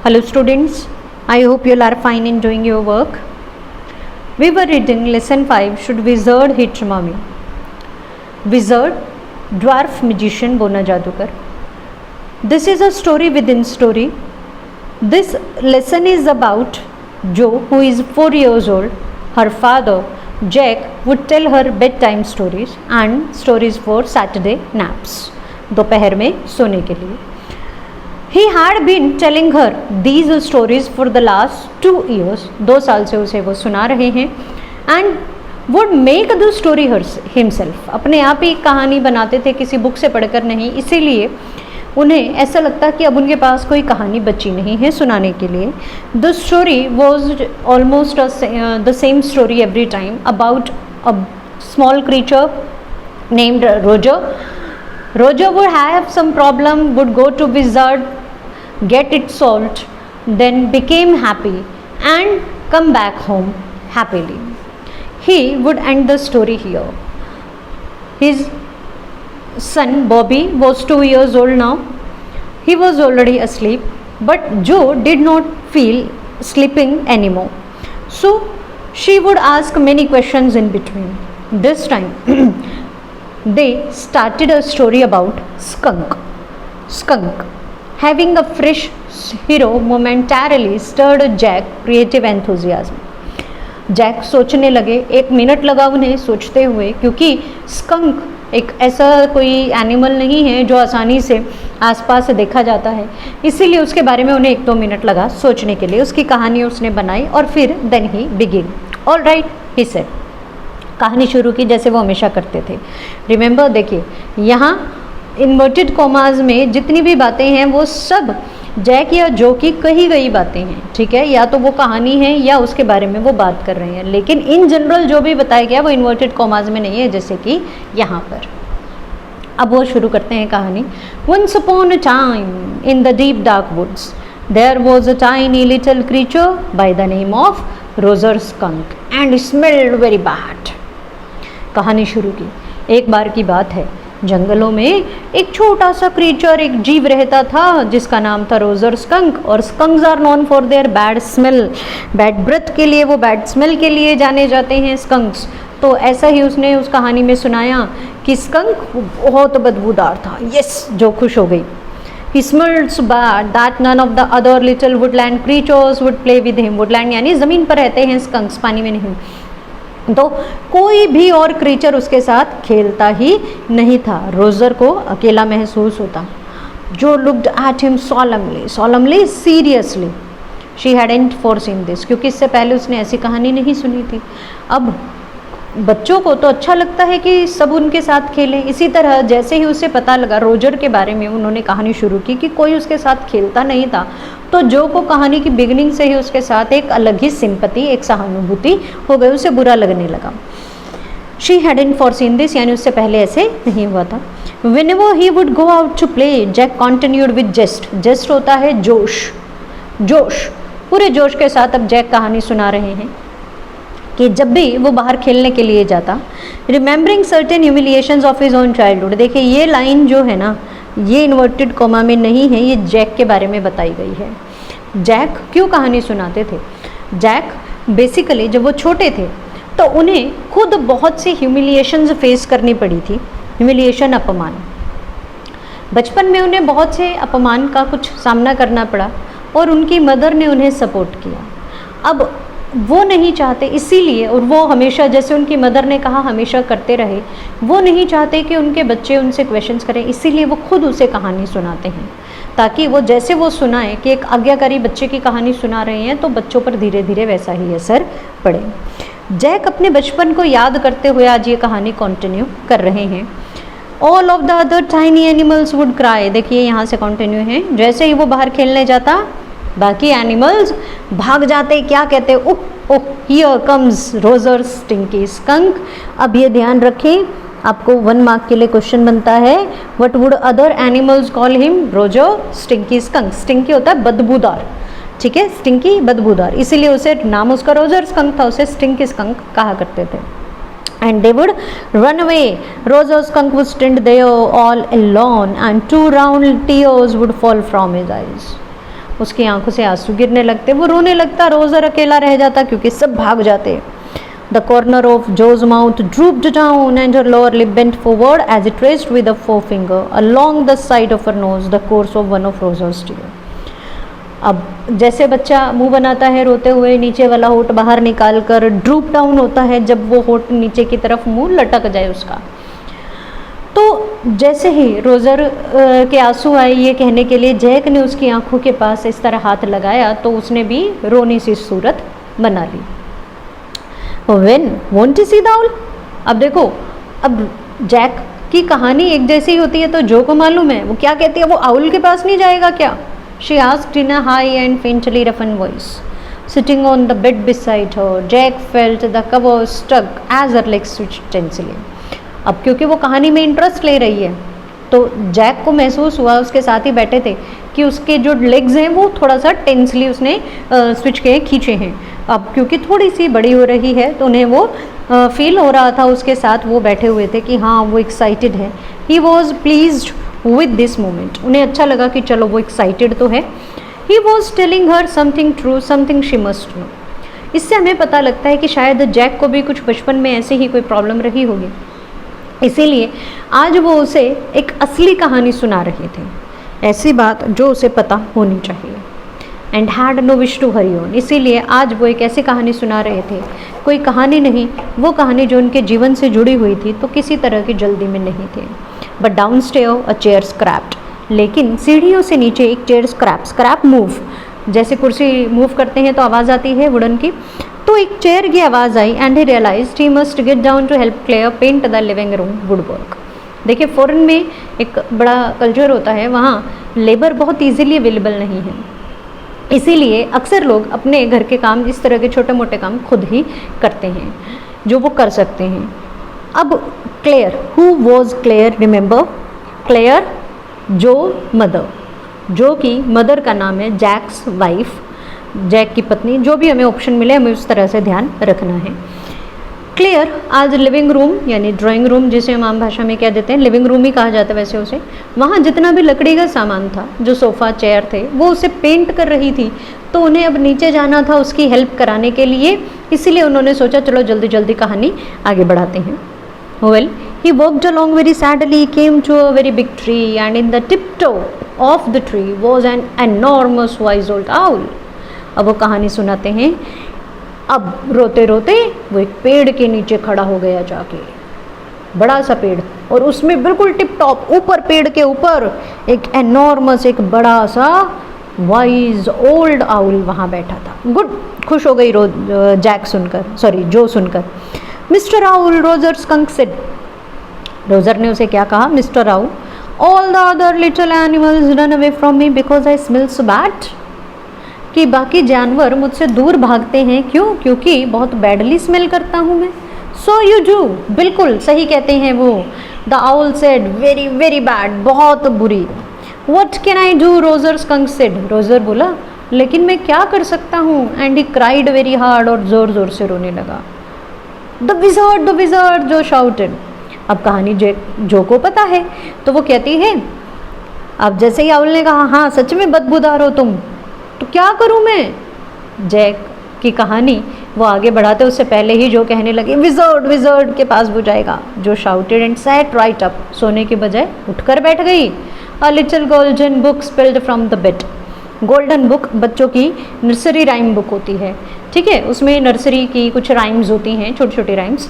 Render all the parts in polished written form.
Hello students, I hope you all are fine in doing your work. We were reading lesson 5, should wizard hit mommy? Wizard, dwarf magician, bona जादूगर. This is a story within story. This lesson is about Jo, who is 4 years old. Her father, Jack, would tell her bedtime stories and stories for Saturday naps. दोपहर में सोने के लिए. He had been telling her these stories for the last 2 years. 2 साल से उसे वो सुना रहे हैं. And would make the story himself. अपने आप ही कहानी बनाते थे, किसी बुक से पढ़कर नहीं. इसीलिए उन्हें ऐसा लगता कि अब उनके पास कोई कहानी बची नहीं है सुनाने के लिए. The story was almost the same story every time about a small creature named Roger. Roger would have some problem, would go to wizard, get it solved, then became happy and come back home happily. He would end the story here. His son Bobby was 2 years old now. He was already asleep, but Jo did not feel sleeping anymore. So she would ask many questions in between. This time they started a story about Skunk. Skunk, having a fresh hero, momentarily stirred Jack's creative enthusiasm. Jack सोचने लगे, 1 minute लगा उन्हें सोचते हुए, क्योंकि skunk एक ऐसा कोई एनिमल नहीं है जो आसानी से आसपास देखा जाता है, इसीलिए उसके बारे में उन्हें 1-2 मिनट लगा सोचने के लिए. उसकी कहानी उसने बनाई और फिर then he begin. All right, he said. कहानी शुरू की जैसे वो हमेशा करते थे. रिमेंबर, देखिए यहाँ इन्वर्टेड कॉमाज में जितनी भी बातें हैं वो सब जैक या जो की कही गई बातें हैं, ठीक है. या तो वो कहानी है या उसके बारे में वो बात कर रहे हैं, लेकिन इन जनरल जो भी बताया गया वो इन्वर्टेड कॉमाज में नहीं है, जैसे कि यहाँ पर. अब वो शुरू करते हैं कहानी. Once upon a time in the deep dark woods there was a tiny little creature by the name of Roger Skunk and smelled very bad. कहानी शुरू की. एक बार की बात है, जंगलों में एक छोटा सा क्रीचर, एक जीव रहता था जिसका नाम था रोजर स्कंक. और skunks are known for their bad smell. Bad breath के लिए, वो बैड स्मेल के लिए जाने जाते हैं स्कंक्स. तो ऐसा ही उसने उस कहानी में सुनाया कि स्कंक बहुत बदबूदार था. यस, जो खुश हो गई. He smelled so bad that none of the other little woodland creatures would play with him. woodland यानी ज़मीन पर रहते हैं स्कंक्स, पानी में नहीं. तो कोई भी और क्रीचर उसके साथ खेलता ही नहीं था. रोजर को अकेला महसूस होता. जो looked at him solemnly, seriously. She hadn't foreseen this, क्योंकि इससे पहले उसने ऐसी कहानी नहीं सुनी थी. अब बच्चों को तो अच्छा लगता है कि सब उनके साथ खेलें. इसी तरह जैसे ही उसे पता लगा रोजर के बारे में, उन्होंने कहानी शुरू की कि कोई उसके साथ खेलता नहीं था, तो जो को कहानी की बिगनिंग से ही उसके साथ एक अलग ही सिंपैथी, एक सहानुभूति हो गई. उसे बुरा लगने लगा. शी hadn't foreseen this, यानी उससे पहले ऐसे नहीं हुआ था. Whenever he would go out to play, Jack continued with jest. Jest होता है जोश. जोश, पूरे जोश के साथ अब जैक कहानी सुना रहे हैं कि जब भी वो बाहर खेलने के लिए जाता, remembering certain humiliations of his own childhood. देखिए ये लाइन जो है ना, ये इन्वर्टेड कॉमा में नहीं है, ये जैक के बारे में बताई गई है. जैक क्यों कहानी सुनाते थे? जैक बेसिकली जब वो छोटे थे तो उन्हें खुद बहुत सी ह्यूमिलिएशंस फेस करनी पड़ी थी. ह्यूमिलिएशन, अपमान. बचपन में उन्हें बहुत से अपमान का कुछ सामना करना पड़ा और उनकी मदर ने उन्हें सपोर्ट किया. अब वो नहीं चाहते, इसीलिए, और वो हमेशा, जैसे उनकी मदर ने कहा, हमेशा करते रहे. वो नहीं चाहते कि उनके बच्चे उनसे क्वेश्चंस करें, इसीलिए वो खुद उसे कहानी सुनाते हैं, ताकि वो जैसे वो सुनाए कि एक आज्ञाकारी बच्चे की कहानी सुना रहे हैं, तो बच्चों पर धीरे धीरे वैसा ही असर पड़े. जैक अपने बचपन को याद करते हुए आज ये कहानी कंटिन्यू कर रहे हैं. All of the other tiny animals would cry. देखिए यहाँ से कंटिन्यू है. जैसे ही वो बाहर खेलने जाता, बाकी एनिमल्स भाग जाते. क्या कहते? Oh oh, here comes Roger stinky skunk. अब ये ध्यान रखें, आपको 1 मार्क के लिए क्वेश्चन बनता है. What would other animals call him? Roger stinky skunk. Stinky होता है बदबूदार, ठीक है, स्टिंकी बदबूदार, इसीलिए उसे नाम उसका रोजर स्कंक था, उसे स्टिंकी स्कंक कहा करते थे. And they would run away. Roger Skunk would stand there all alone, and 2 round tears would fall from his eyes. उसकी आंखों से आंसू गिरने लगते, वो रोने लगता, रोज़र अकेला रह जाता क्योंकि सब भाग जाते। The corner of Joe's mouth drooped down and her lower lip bent forward as it traced with a forefinger along the side of her nose the course of one of Rosa's tears. अब जैसे बच्चा मुंह बनाता है रोते हुए, नीचे वाला होठ बाहर निकाल कर ड्रूप डाउन होता है जब वो होठ नीचे की तरफ मुंह लटक जाए उसका। तो जैसे ही रोज़र के आंसू आए ये कहने के लिए, जैक ने उसकी आंखों के पास इस तरह हाथ लगाया तो उसने भी रोनी सी सूरत बना ली। When won't you see the owl? अब देखो, अब जैक की कहानी एक जैसी होती है तो जो को मालूम है वो क्या कहती है, वो आउल के पास नहीं जाएगा क्या? She asked in a high and faintly roughened voice. Sitting on the bed beside her, Jack felt the cover stuck as her legs switched tensely. अब क्योंकि वो कहानी में इंटरेस्ट ले रही है तो जैक को महसूस हुआ, उसके साथ ही बैठे थे, कि उसके जो लेग्स हैं वो थोड़ा सा टेंसली उसने स्विच के खींचे हैं। अब क्योंकि थोड़ी सी बड़ी हो रही है तो उन्हें वो फील हो रहा था, उसके साथ वो बैठे हुए थे कि हाँ वो एक्साइटेड है। He was pleased with this moment, उन्हें अच्छा लगा कि चलो वो एक्साइटेड तो है। He was telling her something true, something she must know. इससे हमें पता लगता है कि शायद जैक को भी कुछ बचपन में ऐसे ही कोई प्रॉब्लम रही होगी, इसीलिए आज वो उसे एक असली कहानी सुना रहे थे, ऐसी बात जो उसे पता होनी चाहिए। And had no wish to hurry on, इसीलिए आज वो एक ऐसी कहानी सुना रहे थे, कोई कहानी नहीं, वो कहानी जो उनके जीवन से जुड़ी हुई थी, तो किसी तरह की जल्दी में नहीं थे। But down stair a chair scraped, लेकिन सीढ़ियों से नीचे एक चेयर स्क्रैप मूव, जैसे कुर्सी मूव करते हैं तो आवाज़ आती है वुडन की, तो एक चेयर की आवाज़ आई। And he realized he must get down to help Claire paint the living room wood work. देखिए फॉरेन में एक बड़ा कल्चर होता है, वहाँ लेबर बहुत इजीली अवेलेबल नहीं है, इसीलिए अक्सर लोग अपने घर के काम, इस तरह के छोटे मोटे काम खुद ही करते हैं जो वो कर सकते हैं। अब Claire, who was Claire, remember Claire, जो मदर, जो कि मदर का नाम है, जैक्स वाइफ, जैक की पत्नी, जो भी हमें ऑप्शन मिले हमें उस तरह से ध्यान रखना है। क्लियर आज लिविंग रूम यानी ड्राइंग रूम, जिसे हम आम भाषा में कह देते हैं, लिविंग रूम ही कहा जाता है वैसे उसे, वहाँ जितना भी लकड़ी का सामान था, जो सोफ़ा चेयर थे, वो उसे पेंट कर रही थी, तो उन्हें अब नीचे जाना था उसकी हेल्प कराने के लिए, इसीलिए उन्होंने सोचा चलो जल्दी जल्दी कहानी आगे बढ़ाते हैं। Well he walked along very sadly, came to a very big tree, and in the tiptoe of the tree was an enormous wise old owl. अब वो कहानी सुनाते हैं। अब रोते रोते वो एक पेड़ के नीचे खड़ा हो गया जाके, बड़ा सा पेड़, और उसमें बिल्कुल टिप टॉप ऊपर, पेड़ के ऊपर एक एनॉर्मस, एक बड़ा सा वाइज ओल्ड आउल वहाँ बैठा था। गुड, खुश हो गई जैक सुनकर, सॉरी जो सुनकर। Mister owl, Roger skunk said, Roger ने उसे क्या कहा, mister owl, all the other little animals run away from me because I smell so bad, कि बाकी जानवर मुझसे दूर भागते हैं, क्यों, क्योंकि बहुत बैडली स्मेल करता हूँ मैं। सो यू डू, बिल्कुल सही कहते हैं वो। The owl said, very very bad, बहुत बुरी। What can I do, Roger skunk said, Roger बोला लेकिन मैं क्या कर सकता हूँ। And he cried very hard, और जोर जोर से रोने लगा। द विज़ार्ड, जो शाउटेड। अब कहानी जो को पता है तो वो कहती है, अब जैसे ही आउल ने कहा हाँ सच में बदबूदार हो तुम, तो क्या करूं मैं। जैक की कहानी वो आगे बढ़ाते उससे पहले ही जो कहने लगे, विज़र्ड के पास वो जाएगा। जो shouted and set right up, सोने के बजाय उठकर बैठ गई। A little golden book spilled from the bed, golden book बच्चों की नर्सरी राइम बुक होती है, ठीक है, उसमें नर्सरी की कुछ राइम्स होती हैं, छोटी छोटी राइम्स,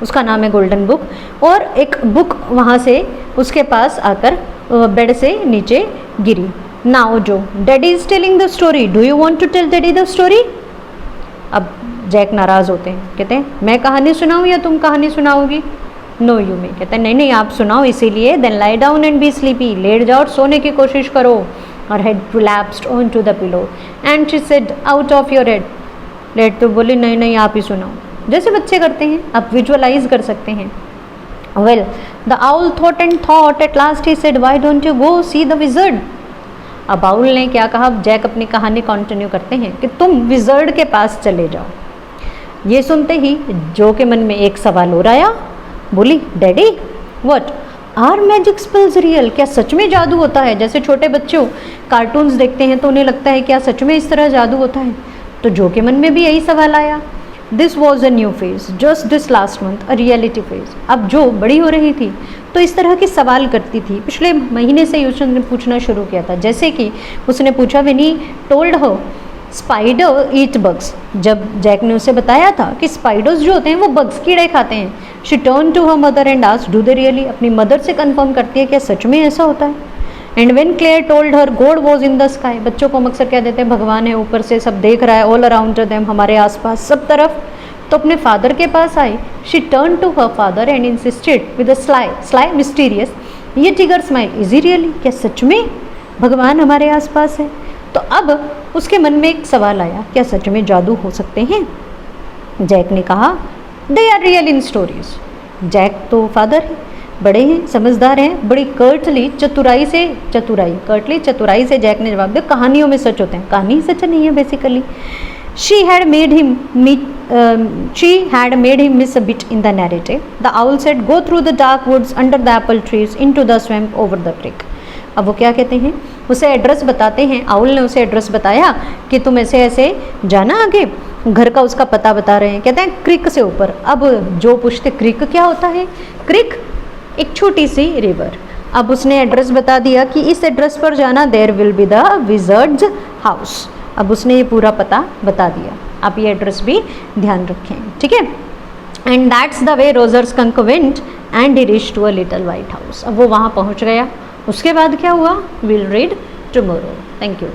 उसका नाम है गोल्डन बुक। और एक बुक वहाँ से उसके पास आकर बेड से नीचे गिरी। नाउ जो, daddy is telling the story, do you want to tell daddy the story. अब जैक नाराज़ होते हैं, कहते हैं मैं कहानी सुनाऊँ या तुम कहानी सुनाओगी। नो यू में, कहते हैं नहीं आप सुनाओ, इसीलिए then lie down and be sleepy, लेट जाओ और सोने की कोशिश करो। और head relapsed on to the pillow and she said, out of your head. लेट तो बोली नहीं आप ही सुनाओ, जैसे बच्चे करते हैं, आप विजुअलाइज कर सकते हैं। Well the owl thought and thought, at last he said, why don't you go see the wizard. अब आउल ने क्या कहा, जैक अपनी कहानी कंटिन्यू करते हैं कि तुम विज़र्ड के पास चले जाओ। ये सुनते ही जो के मन में एक सवाल और आया, बोली daddy what, are magic spells real, क्या सच में जादू होता है? जैसे छोटे बच्चों कार्टून्स देखते हैं तो उन्हें लगता है क्या सच में इस तरह जादू होता है? तो जो के मन में भी यही सवाल आया। This was a new phase just this last month, a reality phase. अब जो बड़ी हो रही थी तो इस तरह के सवाल करती थी। पिछले महीने से उसने पूछना शुरू किया था, जैसे कि उसने पूछा विनी टोल्ड हर स्पाइडर ईट बग्स। जब जैक ने उसे बताया था कि स्पाइडर्स जो होते हैं वो बग्स कीड़े खाते हैं, she turn to her mother and asked do they really. अपनी मदर से कंफर्म करती है क्या सच में ऐसा होता है? And when Claire told her God was in the sky, बच्चों को हम अक्सर कह देते हैं भगवान है ऊपर से, सब देख रहा है, ऑल अराउंड देम, हमारे आसपास सब तरफ। तो अपने फादर के पास आई, she turn to her father and insisted with a sly mysterious yet टिगर स्माइल, इज ही रियली, क्या सच में भगवान हमारे आसपास है? तो अब उसके मन में एक सवाल आया, क्या सच में जादू हो सकते हैं? जैक ने कहा they are real in stories. Jack तो फादर है, बड़े हैं, समझदार हैं, बड़ी कर्टली चतुराई से जैक ने जवाब दिया कहानियों में सच होते हैं। कहानी सच नहीं है basically. She had made him miss a bit in the narrative. The owl said, "Go through the dark woods under the apple trees into the swamp over the creek." अब वो क्या कहते हैं, उसे एड्रेस बताते हैं। आउल ने उसे एड्रेस बताया कि तुम ऐसे जाना, आगे घर का उसका पता बता रहे हैं। कहते हैं क्रिक से ऊपर। अब जो पूछते क्रिक क्या होता है? क्रिक एक छोटी सी रिवर। अब उसने एड्रेस बता दिया कि इस एड्रेस पर जाना, there will be the wizard's house. अब उसने ये पूरा पता बता दिया, आप ये एड्रेस भी ध्यान रखें, ठीक है। And that's the way Roger Skunk went and he reached to a little white house. अब वो वहाँ पहुँच गया। उसके बाद क्या हुआ, will read tomorrow. Thank you.